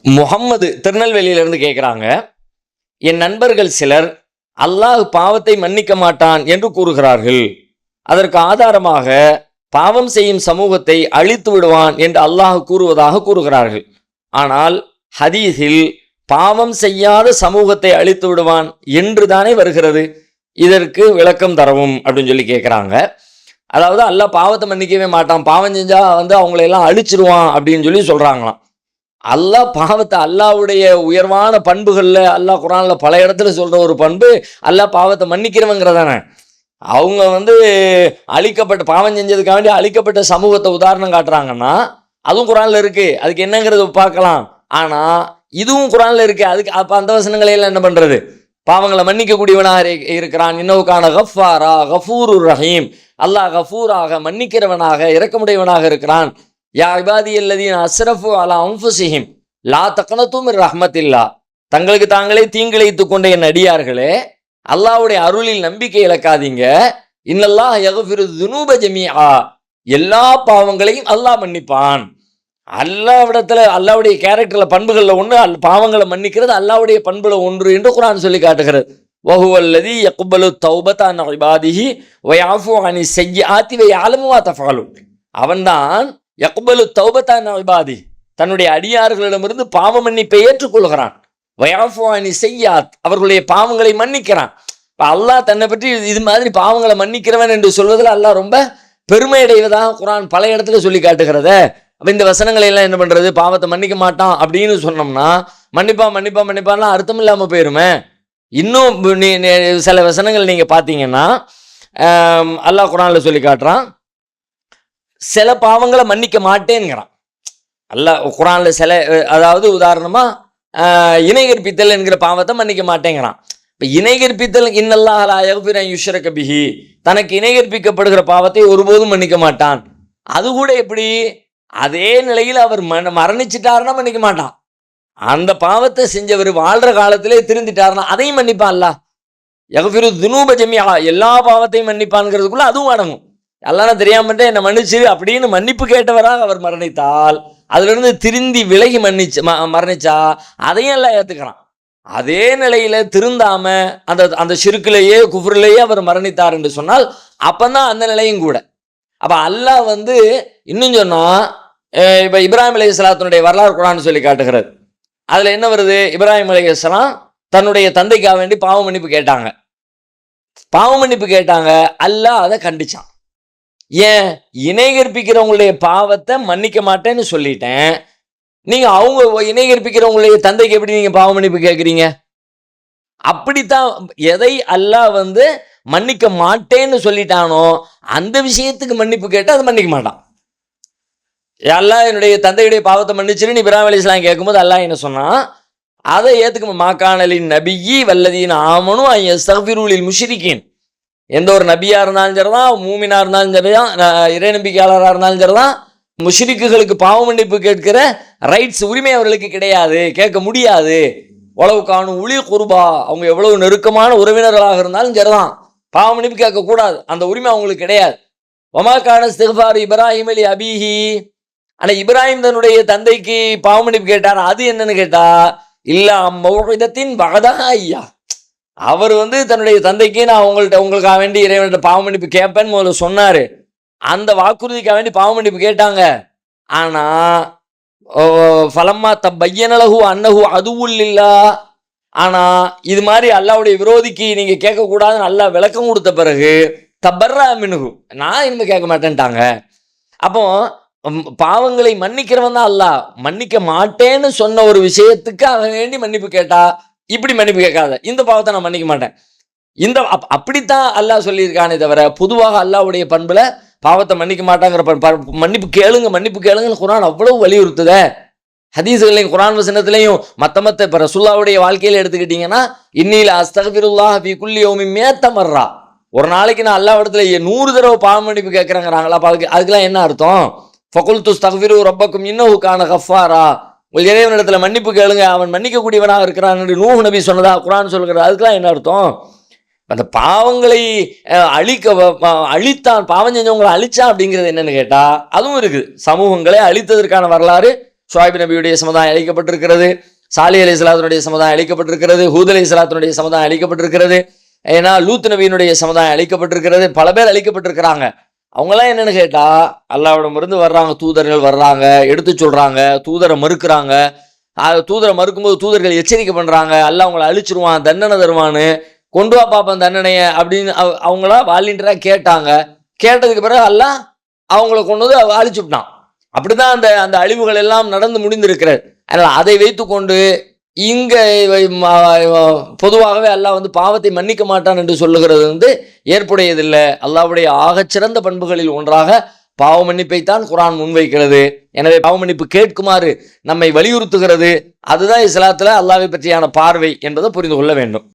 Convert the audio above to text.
முகம்மது திருநெல்வேலியிலிருந்து கேட்குறாங்க, என் நண்பர்கள் சிலர் அல்லாஹ் பாவத்தை மன்னிக்க மாட்டான் என்று கூறுகிறார்கள். அதற்கு ஆதாரமாக பாவம் செய்யும் சமூகத்தை அழித்து விடுவான் என்று அல்லாஹ் கூறுவதாக கூறுகிறார்கள். ஆனால் ஹதீஸில் பாவம் செய்யாத சமூகத்தை அழித்து விடுவான் என்று தானே வருகிறது. இதற்கு விளக்கம் தரவும் அப்படின்னு சொல்லி கேட்குறாங்க. அதாவது அல்லாஹ் பாவத்தை மன்னிக்கவே மாட்டான், பாவம் செஞ்சா அவங்களையெல்லாம் அழிச்சிருவான் அப்படின்னு சொல்லி சொல்கிறாங்களாம். அல்லாஹ் பாவத்தை, அல்லாஹ்வுடைய உயர்வான பண்புகளில் அல்லாஹ் குர்ஆனில் பல இடத்துல சொல்கிற ஒரு பண்பு அல்லாஹ் பாவத்தை மன்னிக்கிறவங்கிறதானே. அவங்க அழிக்கப்பட்ட பாவம் செஞ்சதுக்காக வேண்டி அழிக்கப்பட்ட சமூகத்தை உதாரணம் காட்டுறாங்கன்னா அதுவும் குர்ஆனில் இருக்குது, அதுக்கு என்னங்கிறது பார்க்கலாம். ஆனால் இதுவும் குர்ஆனில் இருக்குது, அதுக்கு அப்போ அந்த வசனங்களையெல்லாம் என்ன பண்ணுறது? பாவங்களை மன்னிக்கக்கூடியவனாக இருக்கிறான். இன்னவுக்கான கஃபாரா கஃபூருர் ரஹீம், அல்லாஹ் கஃபூராக மன்னிக்கிறவனாக இரக்கமுடையவனாக இருக்கிறான். யா இபாதியல்லதீன அஸ்ரஃபு அலா அன்ஃபுஸிஹிம் லா தக்னது மிர் ரஹ்மத்தில்லா, தங்களுக்கு தாங்களே தீங்கிழைத்து கொண்ட என் அடியார்களே, அல்லாஹ்வுடைய அருளில் நம்பிக்கை இழக்காதீங்க. இன்னல்லாஹ் யக்ஃபிரு ذுனூப ஜமீஆ, எல்லா பாவங்களையும் அல்லாஹ் மன்னிப்பான். அல்லாஹ்விடத்துல அல்லாஹ்வுடைய கேரக்டர்ல பண்புகளில் ஒன்று பாவங்களை மன்னிக்கிறது அல்லாஹ்வுடைய பண்புல ஒன்று என்று குர்ஆன் சொல்லி காட்டுகிறது. வஹுவல்லதீ யக்பலு தௌபத அன் இபாதிஹி வ யஃபு அனி ஸய்யிஆத்தி வ யஅலமு மா தஃபஅலூன், அவன்தான் யக்பலு தௌபத அன் இபாதி, தன்னுடைய அடியார்களிடமிருந்து பாவ மன்னிப்பை ஏற்றுக்கொள்கிறான். வ யஃபு அனி ஸய்யிஆத், அவர்களுடைய பாவங்களை மன்னிக்கிறான். இப்போ அல்லாஹ் தன்னை பற்றி இது மாதிரி பாவங்களை மன்னிக்கிறவன் என்று சொல்வதில் அல்லாஹ் ரொம்ப பெருமை அடைவதாக குர்ஆன் பல இடத்துல சொல்லி காட்டுகிறத. அப்போ இந்த வசனங்களை எல்லாம் என்ன பண்ணுறது? பாவத்தை மன்னிக்க மாட்டான் அப்படின்னு சொன்னோம்னா மன்னிப்பான்லாம் அர்த்தம் இல்லாமல் போயிருமே. இன்னும் சில வசனங்கள் நீங்கள் பார்த்தீங்கன்னா அல்லாஹ் குர்ஆனில் சொல்லி காட்டுறான், சில பாவங்களை மன்னிக்க மாட்டேங்கிறான் அல்லாஹ் குர்ஆனில். சில, அதாவது உதாரணமாக இணை கற்பித்தல் என்கிற பாவத்தை மன்னிக்க மாட்டேங்கிறான். இப்போ இணை கற்பித்தல் இன்னல்லாஹ் லா யக்ஃபிரு அன் யுஷ்ரக பிஹி, தனக்கு இணை கற்பிக்கப்படுகிற பாவத்தை ஒருபோதும் மன்னிக்க மாட்டான். அது கூட எப்படி? அதே நிலையில் அவர் மரணிச்சிட்டாருன்னா மன்னிக்க மாட்டான். அந்த பாவத்தை செஞ்சவர் வாழ்ற காலத்திலே திருந்திட்டாருன்னா அதையும் மன்னிப்பான் அல்லாஹ். யக்ஃபிரு ذுனூப ஜமீஆ, எல்லா பாவத்தையும் மன்னிப்பான்ங்கிறதுக்குள்ள அதுவும் அடங்கும். எல்லாம் தெரியாமட்டே என்னை மன்னிச்சு அப்படின்னு மன்னிப்பு கேட்டவராக அவர் மரணித்தால், அதிலிருந்து திருந்தி விலகி மரணிச்சா அதையும் எல்லாம் ஏற்றுக்கிறான். அதே நிலையில திருந்தாம அந்த ஷிர்க்லேயே குஃப்ரிலேயே அவர் மரணித்தார் என்று சொன்னால் அப்பந்தான் அந்த நிலையும் கூட. அப்போ அல்லாஹ் இன்னும் சொன்னா, இப்போ இப்ராஹிம் அலைஹிஸ்ஸலாத்தினுடைய வரலாறு குர்ஆன் சொல்லி காட்டுகிறது. அதில் என்ன வருது? இப்ராஹிம் அலைஹிஸ்ஸலாம் தன்னுடைய தந்தைக்காக வேண்டி பாவ மன்னிப்பு கேட்டாங்க. அல்லாஹ் அதை கண்டிச்சான். ஏன்? இணை கற்பிக்கிறவங்களுடைய பாவத்தை மன்னிக்க மாட்டேன்னு சொல்லிட்டேன், நீங்க அவங்க இணை கற்பிக்கிறவங்களுடைய தந்தைக்கு எப்படி நீங்க பாவ மன்னிப்பு கேட்குறீங்க? அப்படித்தான் எதை அல்லாஹ் மன்னிக்க மாட்டேன்னு சொல்லிட்டானோ அந்த விஷயத்துக்கு மன்னிப்பு கேட்டால் அதை மன்னிக்க மாட்டான். அல்லாஹ் என்னுடைய தந்தையுடைய பாவத்தை மன்னிச்சுன்னு இப்ராஹிம் அலைஹிஸ்ஸலாம் கேட்கும்போது அல்லாஹ் என்ன சொன்னான்? அதை ஏற்றுக்க மாக்கானலின் நபியி வல்லதீன ஆமனு அன் யஸ்தக்ஃபிரு லில் முஷ்ரிகீன், எந்த ஒரு நபியா இருந்தாலும் சரிதான், மூமினா இருந்தாலும் சரிதான், இறை நம்பிக்கையாளராக இருந்தாலும் சரிதான், முஷ்ரிக்குகளுக்கு பாவ மன்னிப்பு கேட்கிற ரைட்ஸ், உரிமை அவர்களுக்கு கிடையாது, கேட்க முடியாது. உளவு காணும் உளி குர்பா, அவங்க எவ்வளவு நெருக்கமான உறவினர்களாக இருந்தாலும் சரிதான், பாவ மன்னிப்பு கேட்கக்கூடாது, அந்த உரிமை அவங்களுக்கு கிடையாது. ஒமாக்கான இஸ்திக்ஃபார் இப்ராஹிம் அலி அபிஹி, ஆனால் இப்ராஹிம் தன்னுடைய தந்தைக்கு பாவ மன்னிப்பு கேட்டார். அது என்னன்னு கேட்டா, இல்லா மௌஇதத்தின் வஅதஹா ஐயா, அவர் தன்னுடைய தந்தைக்கு நான் உங்களுக்காக வேண்டி இறைவன்கிட்ட பாவ மன்னிப்பு கேட்பேன்னு முதல்ல சொன்னார். அந்த வாக்குறுதிக்காக வேண்டி பாவ மன்னிப்பு கேட்டாங்க. ஆனால் ஃபலம்மா தப்பையனலஹு அன்னஹு அதுவுல்லில்லா, ஆனால் இது மாதிரி அல்லாஹ்வுடைய விரோதிக்கு நீங்கள் கேட்கக்கூடாதுன்னு அல்லாஹ் விளக்கம் கொடுத்த பிறகு தபர்ரா மின்ஹு, நான் இனிமேல் கேட்க மாட்டேன்ட்டாங்க. அப்போ பாவங்களை மன்னிக்கிறவன் தான் அல்லாஹ். மன்னிக்க மாட்டேன்னு சொன்ன ஒரு விஷயத்துக்கு அவன் வேண்டி மன்னிப்பு கேட்டா, இப்படி மன்னிப்பு கேட்காத, இந்த பாவத்தை நான் மன்னிக்க மாட்டேன், இந்த அப்படித்தான் அல்லாஹ் சொல்லியிருக்கானே தவிர பொதுவாக அல்லாஹ்வுடைய பண்புல பாவத்தை மன்னிக்க மாட்டாங்கிற மன்னிப்பு கேளுங்கன்னு குர்ஆன் அவ்வளவு வலியுறுத்துத. ஹதீஸ்களையும் குர்ஆன் வசனத்திலையும் மற்ற இப்போ ரசூலுல்லாஹ்வுடைய வாழ்க்கையில் எடுத்துக்கிட்டீங்கன்னா, இன்னில அஸ்தக்ஃபிருல்லாஹ் ஃபீ குல்லி யௌமின் மியத்த மர்ரா, ஒரு நாளைக்கு நான் அல்லாஹ் இடத்துல 100 தடவை பாவ மன்னிப்பு கேட்குறாங்கிறாங்களா? அதுக்கெல்லாம் என்ன அர்த்தம்? ஃபகுல்து அஸ்தக்ஃபிரு ரப்பக்கும் இன்னஹு கான கஃபாரா, உங்கள் இறைவனிடத்துல மன்னிப்பு கேளுங்க, அவன் மன்னிக்கக்கூடியவனாக இருக்கிறான் என்று நூஹ் நபி சொன்னதா குர்ஆன் சொல்கிறார். அதுக்கெல்லாம் என்ன அர்த்தம்? அந்த பாவங்களை அழித்தான், பாவம் செஞ்சவங்களை அழிச்சான் அப்படிங்கிறது என்னன்னு கேட்டா அதுவும் இருக்குது. சமூகங்களை அழித்ததற்கான வரலாறு ஷுவைப் நபியுடைய சமுதாயம் அழிக்கப்பட்டிருக்கிறது, சாலி அலைஹிஸ்ஸலாத்துடைய சமுதாயம் அழிக்கப்பட்டிருக்கிறது, ஹூத் அலைஹிஸ்ஸலாத்துடைய சமுதாயம் அழிக்கப்பட்டிருக்கிறது, ஏன்னா லூத் நபியினுடைய சமுதாயம் அழிக்கப்பட்டிருக்கிறது. பல பேர் அழிக்கப்பட்டிருக்கிறாங்க. அவங்களாம் என்னன்னு கேட்டா, அல்லாஹ்விடமிருந்து வர்றாங்க, தூதர்கள் வர்றாங்க, எடுத்து சொல்றாங்க, தூதரை மறுக்கிறாங்க. தூதரை மறுக்கும்போது தூதர்கள் எச்சரிக்கை பண்றாங்க, அல்லாஹ் அவங்களை அழிச்சிருவான், தண்டனை தருவான்னு, கொண்டு வா பாப்பன் தண்டனைய அப்படின்னு அவங்களா வாலண்டியரா கேட்டாங்க. கேட்டதுக்கு பிறகு அல்லாஹ் அவங்கள கொண்டு வந்து அழிச்சுட்டான். அப்படிதான் அந்த அந்த அழிவுகள் எல்லாம் நடந்து முடிந்திருக்கிறது. அதனால் அதை வைத்துக்கொண்டு இங்க பொதுவாகவே அல்லாஹ் வந்து பாவத்தை மன்னிக்க மாட்டான் என்று சொல்லுகிறது வந்து ஏற்புடையதில்லை. அல்லாஹ்வுடைய ஆகச்சிறந்த பண்புகளில் ஒன்றாக பாவ மன்னிப்பைத்தான் குர்ஆன் முன்வைக்கிறது. எனவே பாவ மன்னிப்பு கேட்குமாறு நம்மை வலியுறுத்துகிறது. அதுதான் இஸ்லாத்துல அல்லாஹ்வை பற்றியான பார்வை என்பதை புரிந்து கொள்ள வேண்டும்.